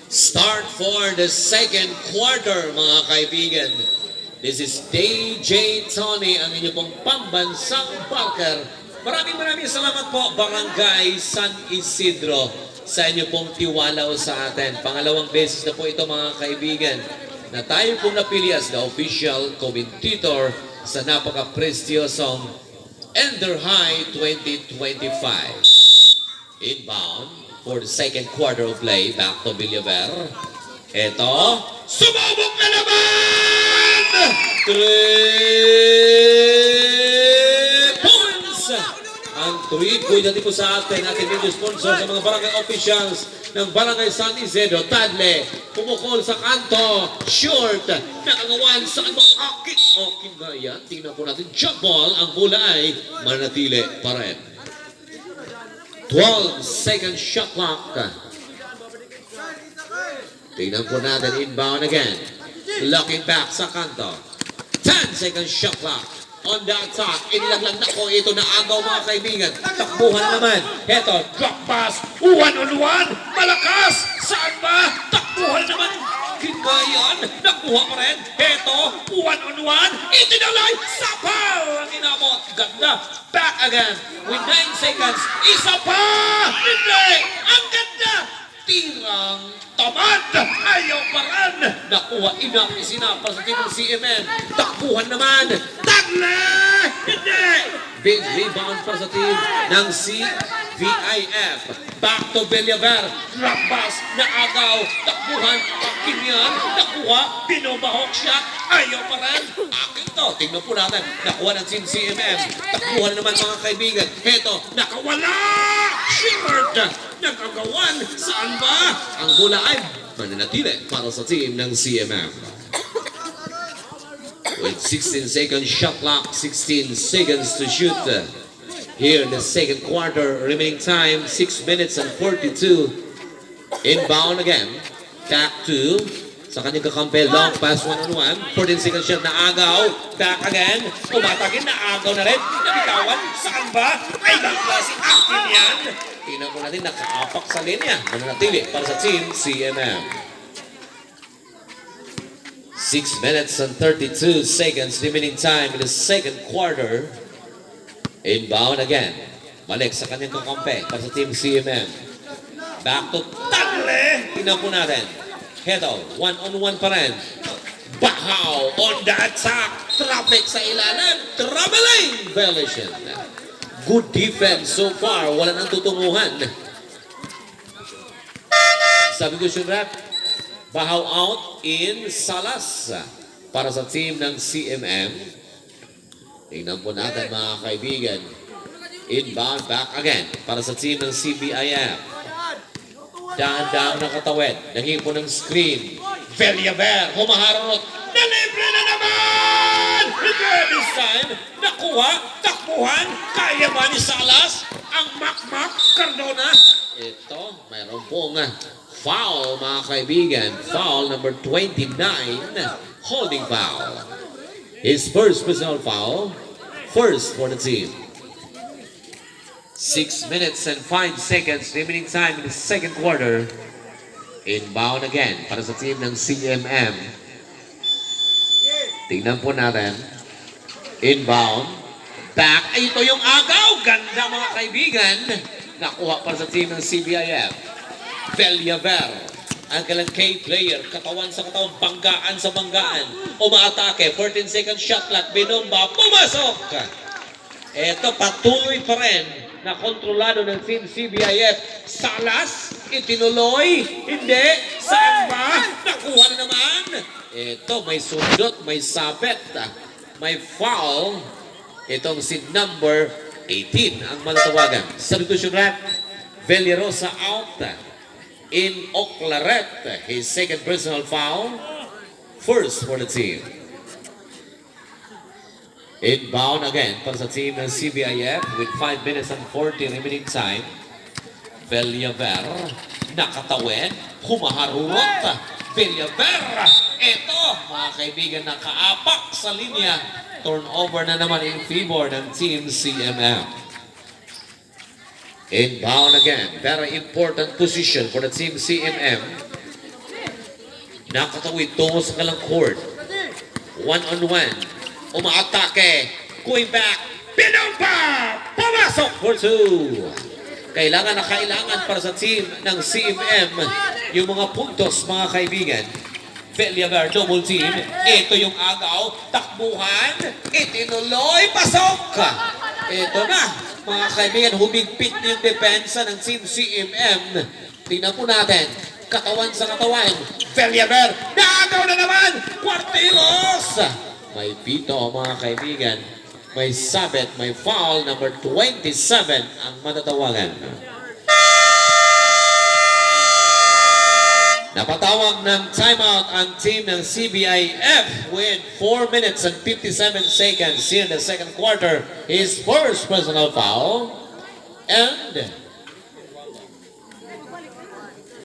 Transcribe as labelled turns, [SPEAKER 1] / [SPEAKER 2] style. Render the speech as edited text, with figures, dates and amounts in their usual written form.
[SPEAKER 1] Start for the second quarter, mga kaibigan. This is DJ Tony, ang inyong pong pambansang Parker. Maraming salamat po, Barangay San Isidro, sa inyong pong tiwala sa atin. Pangalawang beses na po ito, mga kaibigan, na tayo pong napili as the official commentator sa napaka-prestiyosong Ender High 2025. Inbound for the second quarter of play. Back to Villaver. Ito. Sumabog na naman! 3 points! Ang 3 points natin po sa atin. Ating video sponsor sa mga barangay officials ng Barangay San Isidro. Tadle. Pumukol sa kanto. Short. Nakagawan sa ano. Akin ba yan? Tingnan po natin. Jump ball. Ang bola ay manatili pa rin. 12-second shot clock. Tingnan po natin, inbound again. Looking back sa kanto. 10-second shot clock. On the attack. Inilaglag na ko ito na agaw, mga kaibigan. Takbuhan naman. Ito, drop pass. 1-on-1. Malakas. Saan ba? Takbuhan naman. Kingayan. Nakuha pa rin. Ito, 1-on-1. Itinalay. Sapal. Ang inabot. Ganda. Back again. With 9 seconds. Isa pa. Hindi. Ang ganda. Tirang tamad. Ayaw pa rin. Nakuha. Sinapal sa team ng CMN. Takbuhan naman. Tagle. Hindi. Big rebound pa sa team ng CVIF. Back to Villaver. Drop pass na agaw. Takbuhan. Akin yan. Nakuha. Binobahok siya. Ayaw pa rin. Akin to. Tingnan po natin. Nakuha ng team CMM. Takbuhan naman, mga kaibigan. Heto. Nakawala. Short. Nagagawan. Saan ba? Ang bola ay mananatili para sa team ng CMM. With 16 seconds shot clock, 16 seconds to shoot. Here in the second quarter, remaining time 6 minutes and 42. Inbound again. Back to sa kanyang kakampi, long pass 1-on-1. 14 seconds shot na agaw. Back again. Umatagin na agaw na rin. Nabitawan. Saan ba? Ay, klase akin yan. Tingnan po natin, nakaapak sa linya. Mananatili para sa team CMM. 6 minutes and 32 seconds remaining time in the second quarter. Inbound again. Balik sa kanyang kakampi para sa team CMM. Back to Tagle. Tingnan po natin. Heto, 1-on-1 pa rin. Bahaw on the attack. Traffic sa ilalim. Traveling violation. Good defense so far. Wala nang tutunguhan. Substitution rep. Bahaw out in Salas para sa team ng CMM. Tingnan po natin, mga kaibigan. Inbound back again para sa team ng CBIF. Daan-daan na katawid. Naghipo ng screen. Villaver, humaharot. Nalibre na naman! This time, nakuha, takbuhan, kaya ba ni Salas? Ang Makmak Cardona. Ito, mayroon pong foul, mga kaibigan. Foul number 29. Holding foul. His first personal foul. First for the team. 6 minutes and 5 seconds remaining time in the second quarter. Inbound again para sa team ng CMM. Tingnan po natin. Inbound. Back. Ay, ito yung agaw. Ganda, mga kaibigan. Nakuha para sa team ng CBIF. Villaver. Ang kalang K-player. Katawan sa katawan. Banggaan sa banggaan. Umaatake. 14 second shot clock. Binomba. Pumasok. Ito, patuloy pa rin na kontrolado ng team CBIF. Salas, itinuloy, hindi, saan ba? Nakuha na naman. Ito, may sundot, may sabet, may foul. Itong si number 18 ang matatawagan. Substitution rep, Villarosa out in Oclaret. His second personal foul. First for the team. Inbound again para sa team ng CBIF with 5 minutes and 40 remaining time. Villaver, nakatawid, humaharurot. Villaver, ito, mga kaibigan, nakaapak sa linya. Turnover na naman in favor ng team CMM. Inbound again, very important position for the team CMM. Nakatawid tungo sa kalang court. One-on-one. Umaatake. Going back. Pinumpa! Pumasok for two. Kailangan na kailangan para sa team ng CMM yung mga puntos, mga kaibigan. Villaver, double team. Ito yung agaw. Takbuhan. Itinuloy. Pasok. Ito na. Mga kaibigan, humigpit yung depensa ng team CMM. Tingnan po natin. Katawan sa katawan. Villaver. Naagaw na naman. Cuartelos. May pito, mga kaibigan. May sabit, may foul. Number 27 ang matatawagan. Napatawag ng timeout ang team ng CBIF with 4 minutes and 57 seconds here in the second quarter. His first personal foul. And